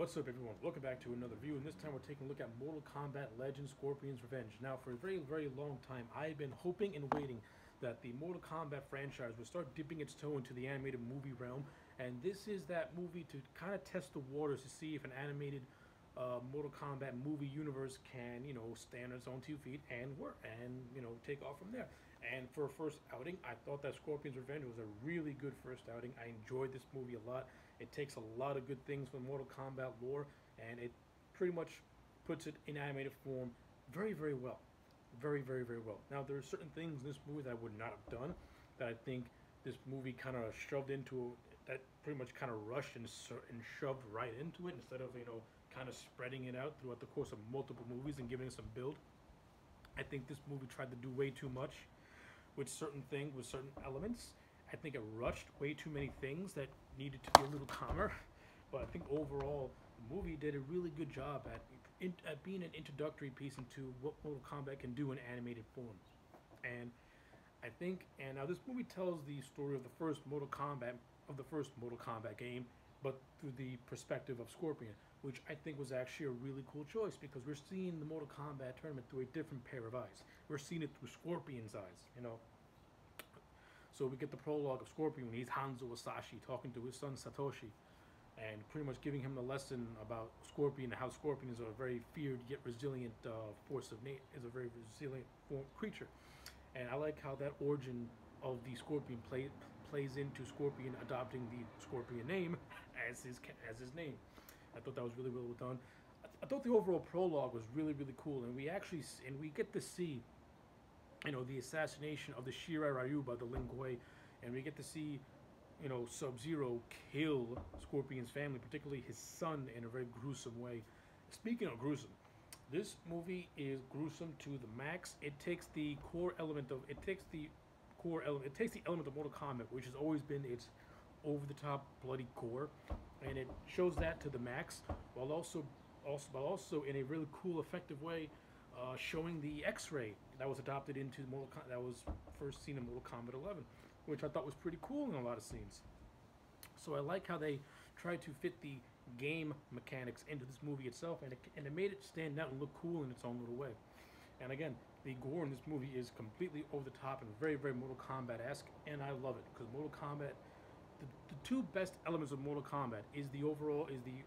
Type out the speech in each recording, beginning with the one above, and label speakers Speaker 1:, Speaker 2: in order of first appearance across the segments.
Speaker 1: What's up, everyone? Welcome back to another review, and this time we're taking a look at Mortal Kombat Legends Scorpion's Revenge. Now, for a very, very long time, I've been hoping and waiting that the Mortal Kombat franchise would start dipping its toe into the animated movie realm, and this is that movie to kind of test the waters to see if an animated Mortal Kombat movie universe can, stand on its own 2 feet and work and, take off from there. And for a first outing, I thought that Scorpion's Revenge was a really good first outing. I enjoyed this movie a lot. It takes a lot of good things from Mortal Kombat lore, and it pretty much puts it in animated form very, very well. Very, very, very well. Now, there are certain things in this movie that I would not have done that I think this movie kind of shoved into, that pretty much kind of rushed and shoved right into it instead of, kind of spreading it out throughout the course of multiple movies and giving us some build. I think this movie tried to do way too much with certain things, with certain elements. I think it rushed way too many things that needed to be a little calmer. But I think overall, the movie did a really good job at being an introductory piece into what Mortal Kombat can do in animated form. And I think, and now this movie tells the story of the first Mortal Kombat game, but through the perspective of Scorpion, which I think was actually a really cool choice because we're seeing the Mortal Kombat tournament through a different pair of eyes. We're seeing it through Scorpion's eyes. So we get the prologue of Scorpion when he's Hanzo Asashi talking to his son Satoshi, and pretty much giving him the lesson about Scorpion and how Scorpion is a very feared yet resilient is a very resilient creature. And I like how that origin of the Scorpion plays into Scorpion adopting the Scorpion name as his name. I thought that was really, really well done. I thought the overall prologue was really, really cool, and we get to see, the assassination of the Shirai Ryu by the Lin Kuei, and we get to see, Sub-Zero kill Scorpion's family, particularly his son, in a very gruesome way. Speaking of gruesome, this movie is gruesome to the max. It takes the element of Mortal Kombat, which has always been its over-the-top bloody gore, and it shows that to the max, while also in a really cool, effective way, showing the X-ray that was adopted into that was first seen in Mortal Kombat 11, which I thought was pretty cool in a lot of scenes. So I like how they tried to fit the game mechanics into this movie itself, and it made it stand out and look cool in its own little way. And again, the gore in this movie is completely over the top and very, very Mortal Kombat-esque, and I love it because Mortal Kombat. The two best elements of Mortal Kombat is the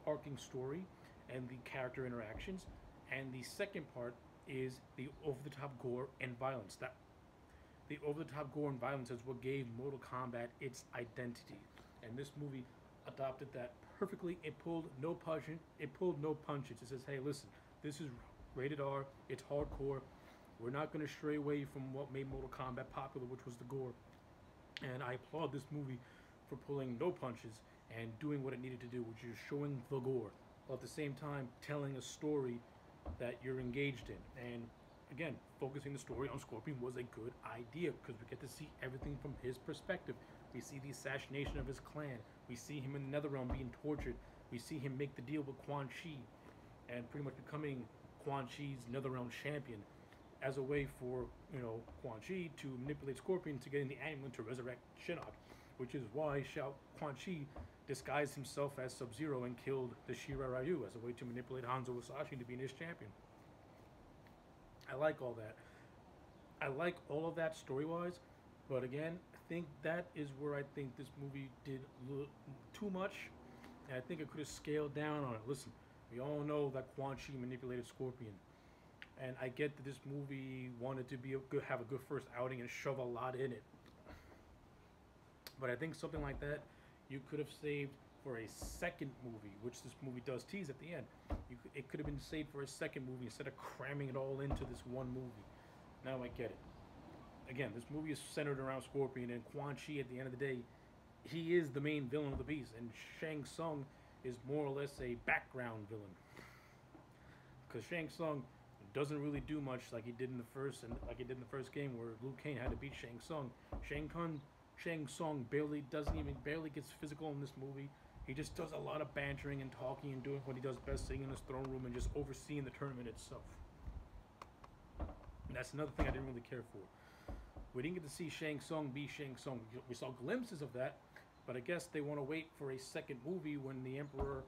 Speaker 1: arcing story and the character interactions, and the second part is the over-the-top gore and violence. The over-the-top gore and violence is what gave Mortal Kombat its identity, and this movie adopted that perfectly. It pulled no punches. It says, "Hey, listen, this is rated R. It's hardcore. We're not going to stray away from what made Mortal Kombat popular, which was the gore." And I applaud this movie for pulling no punches and doing what it needed to do, which is showing the gore, while at the same time telling a story that you're engaged in. And again, focusing the story on Scorpion was a good idea because we get to see everything from his perspective. We see the assassination of his clan. We see him in the Netherrealm being tortured. We see him make the deal with Quan Chi and pretty much becoming Quan Chi's Netherrealm champion as a way for, Quan Chi to manipulate Scorpion to get in the amulet to resurrect Shinnok, which is why Quan Chi disguised himself as Sub-Zero and killed the Shirai Ryu as a way to manipulate Hanzo Asashi into being his champion. I like all that. I like all of that story-wise, but again, I think that is where I think this movie did too much, and I think it could have scaled down on it. Listen, we all know that Quan Chi manipulated Scorpion, and I get that this movie wanted to have a good first outing and shove a lot in it. But I think something like that you could have saved for a second movie, which this movie does tease at the end. It could have been saved for a second movie instead of cramming it all into this one movie. Now I get it. Again, this movie is centered around Scorpion, and Quan Chi, at the end of the day, he is the main villain of the piece, and Shang Tsung is more or less a background villain. Because Shang Tsung doesn't really do much like he did in the first game where Liu Kang had to beat Shang Tsung. Shang Tsung barely gets physical in this movie. He just does a lot of bantering and talking and doing what he does best, sitting in his throne room and just overseeing the tournament itself. And that's another thing I didn't really care for. We didn't get to see Shang Tsung be Shang Tsung. We saw glimpses of that, but I guess they want to wait for a second movie when the Emperor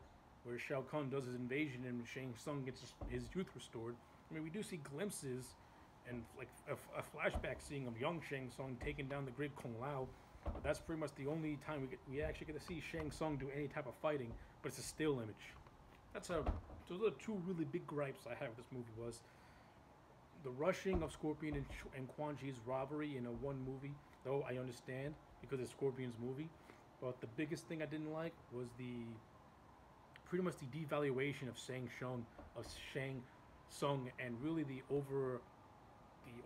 Speaker 1: where Shao Kahn does his invasion and Shang Tsung gets his youth restored. I mean, we do see glimpses and like a flashback seeing of young Shang Tsung taking down the great Kung Lao. But that's pretty much the only time we actually get to see Shang Tsung do any type of fighting. But it's a still image. Those are two really big gripes I had with this movie was the rushing of Scorpion and Quan Chi's rivalry in a one movie. Though I understand because it's Scorpion's movie, but the biggest thing I didn't like was the pretty much the devaluation of Shang Tsung, and really the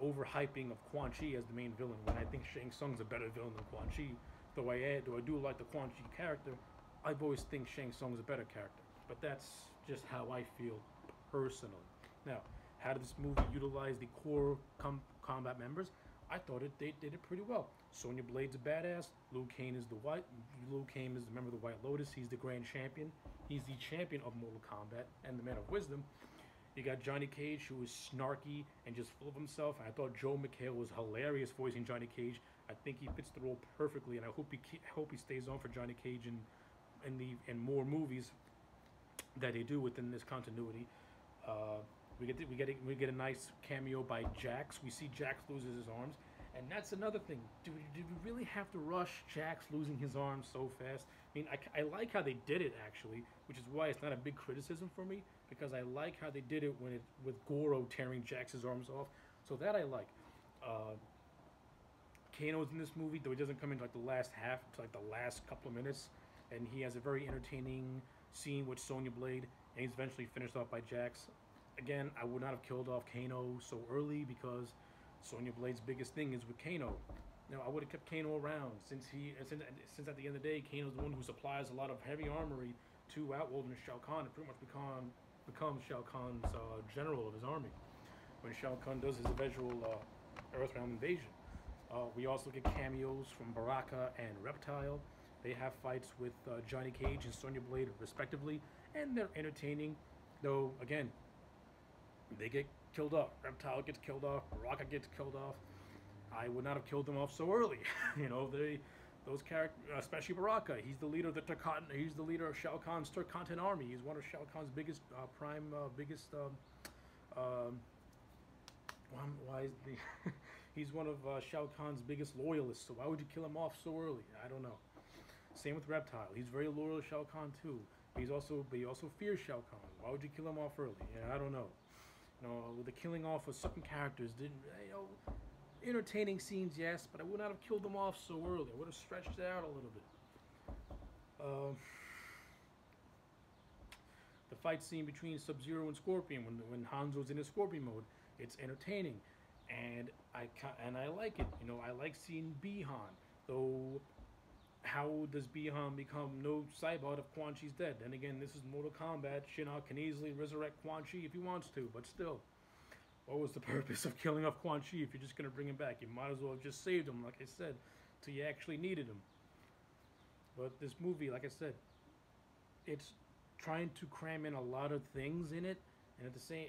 Speaker 1: overhyping of Quan Chi as the main villain. When I think Shang Tsung's a better villain than Quan Chi, though I do like the Quan Chi character, I've always think Shang Tsung's a better character. But that's just how I feel personally. Now, how did this movie utilize the core combat members? I thought they did it pretty well. Sonya Blade's a badass. Liu Kang is the member of the White Lotus. He's the grand champion. He's the champion of Mortal Kombat and the Man of Wisdom. You got Johnny Cage, who is snarky and just full of himself. And I thought Joel McHale was hilarious voicing Johnny Cage. I think he fits the role perfectly, and I hope he stays on for Johnny Cage in more movies that they do within this continuity. We get a nice cameo by Jax. We see Jax loses his arms, and that's another thing. Do we really have to rush Jax losing his arms so fast? I mean, I like how they did it actually, which is why it's not a big criticism for me, because I like how they did it with Goro tearing Jax's arms off. So that I like. Kano's in this movie, though he doesn't come into like the last half, to like the last couple of minutes, and he has a very entertaining scene with Sonya Blade, and he's eventually finished off by Jax. Again, I would not have killed off Kano so early because Sonya Blade's biggest thing is with Kano. Now, I would have kept Kano around since at the end of the day, Kano's the one who supplies a lot of heavy armory to Outworld and Shao Kahn, and pretty much becomes Shao Kahn's general of his army when Shao Kahn does his eventual Earthrealm invasion. We also get cameos from Baraka and Reptile. They have fights with Johnny Cage and Sonya Blade, respectively, and they're entertaining. Though, again, they get killed off. Reptile gets killed off. Baraka gets killed off. I would not have killed them off so early. Those characters, especially Baraka. He's the leader of He's the leader of Shao Kahn's Turkatan army. He's one of Shao Kahn's biggest, why is the he's one of Shao Kahn's biggest loyalists. So why would you kill him off so early? I don't know. Same with Reptile. He's very loyal to Shao Kahn too. But he also fears Shao Kahn. Why would you kill him off early? Yeah, I don't know. With the killing off of certain characters, entertaining scenes, yes, but I would not have killed them off so early. I would have stretched it out a little bit. The fight scene between Sub-Zero and Scorpion when Hanzo's in his Scorpion mode, it's entertaining, and I like it. I like seeing Bi-Han, though. How does Bi-Han become no Cybot if Quan Chi's dead? Then again, this is Mortal Kombat. Shinnok can easily resurrect Quan Chi if he wants to, but still, what was the purpose of killing off Quan Chi if you're just going to bring him back? You might as well have just saved him, like I said, till you actually needed him. But this movie, like I said, it's trying to cram in a lot of things in it, and at the same,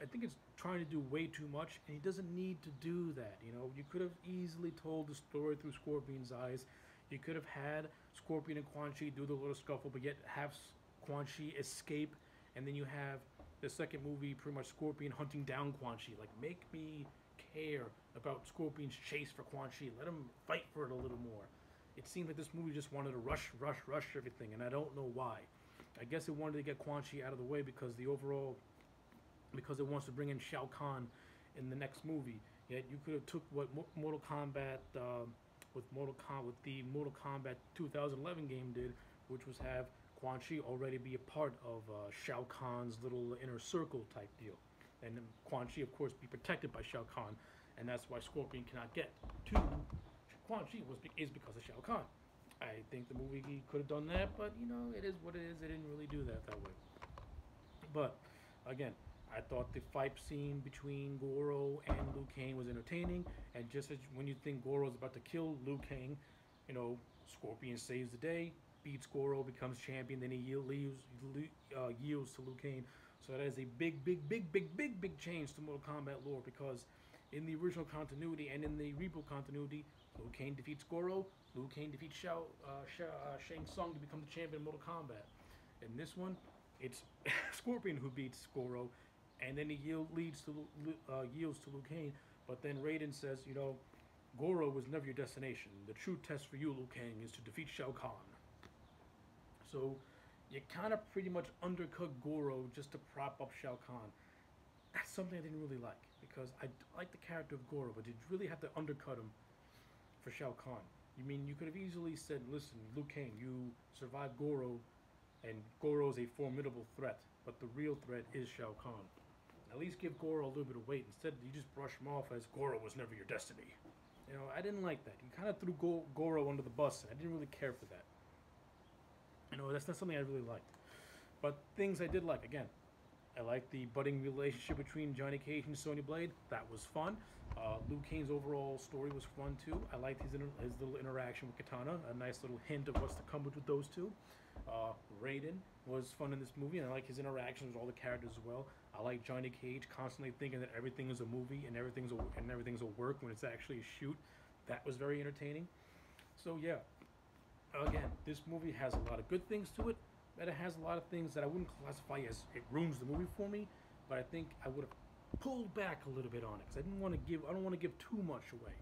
Speaker 1: I think it's trying to do way too much, and he doesn't need to do that. You could have easily told the story through Scorpion's eyes. You could have had Scorpion and Quan Chi do the little scuffle, but yet have Quan Chi escape, and then you have the second movie, pretty much Scorpion hunting down Quan Chi. Like, make me care about Scorpion's chase for Quan Chi. Let him fight for it a little more. It seemed like this movie just wanted to rush everything, and I don't know why. I guess it wanted to get Quan Chi out of the way because it wants to bring in Shao Kahn in the next movie. Yet you could have took what Mortal Kombat with the Mortal Kombat 2011 game did, which was have Quan Chi already be a part of Shao Kahn's little inner circle type deal, and then Quan Chi, of course, be protected by Shao Kahn, and that's why Scorpion cannot get to Quan Chi is because of Shao Kahn. I think the movie could have done that, but it is what it is. They didn't really do that way. But again, I thought the fight scene between Goro and Liu Kang was entertaining, and just as when you think Goro's about to kill Liu Kang, Scorpion saves the day, beats Goro, becomes champion, then he yields to Liu Kang. So that is a big change to Mortal Kombat lore, because in the original continuity and in the reboot continuity, Liu Kang defeats Goro, Liu Kang defeats Shang Tsung to become the champion of Mortal Kombat. In this one, it's Scorpion who beats Goro, and then he yields to Liu Kang. But then Raiden says, you know, Goro was never your destination. The true test for you, Liu Kang, is to defeat Shao Kahn. So you kind of pretty much undercut Goro just to prop up Shao Kahn. That's something I didn't really like because I like the character of Goro, but did you really have to undercut him for Shao Kahn? You mean you could have easily said, "Listen, Liu Kang, you survived Goro, and Goro is a formidable threat, but the real threat is Shao Kahn." At least give Goro a little bit of weight. Instead, you just brush him off as Goro was never your destiny. You know, I didn't like that. You kind of threw Goro under the bus, and I didn't really care for that. You know, that's not something I really liked. But things I did like, again, I liked the budding relationship between Johnny Cage and Sonya Blade. That was fun. Liu Kang's overall story was fun too. I liked his little interaction with Katana. A nice little hint of what's to come with those two. Raiden was fun in this movie, and I like his interactions with all the characters as well. I like Johnny Cage constantly thinking that everything is a movie and everything's a work when it's actually a shoot. That was very entertaining. So yeah, again, this movie has a lot of good things to it, but it has a lot of things that I wouldn't classify as it ruins the movie for me. But I think I would have pulled back a little bit on it because I don't want to give too much away.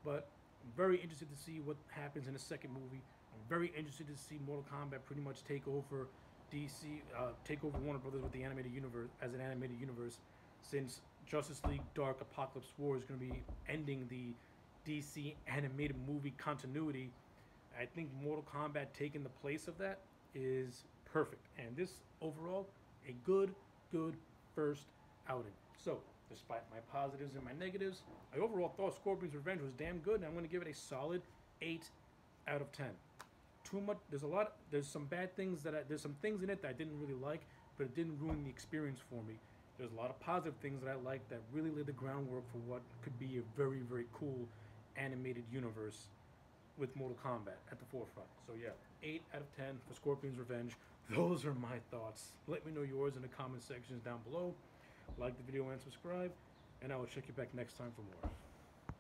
Speaker 1: But I'm very interested to see what happens in the second movie. I'm very interested to see Mortal Kombat pretty much take over DC, take over Warner Brothers with the animated universe as an animated universe, since Justice League Dark Apocalypse War is going to be ending the DC animated movie continuity. I think Mortal Kombat taking the place of that is perfect, and this overall a good first outing. So, despite my positives and my negatives, I overall thought Scorpion's Revenge was damn good, and I'm going to give it a solid 8 out of 10. Too much. There's some bad things there's some things in it that I didn't really like, but it didn't ruin the experience for me. There's a lot of positive things that I like that really laid the groundwork for what could be a very cool animated universe with Mortal Kombat at the forefront. So yeah, 8 out of 10 for Scorpion's Revenge. Those are my thoughts. Let me know yours in the comment sections down below. Like the video and subscribe, and I will check you back next time for more.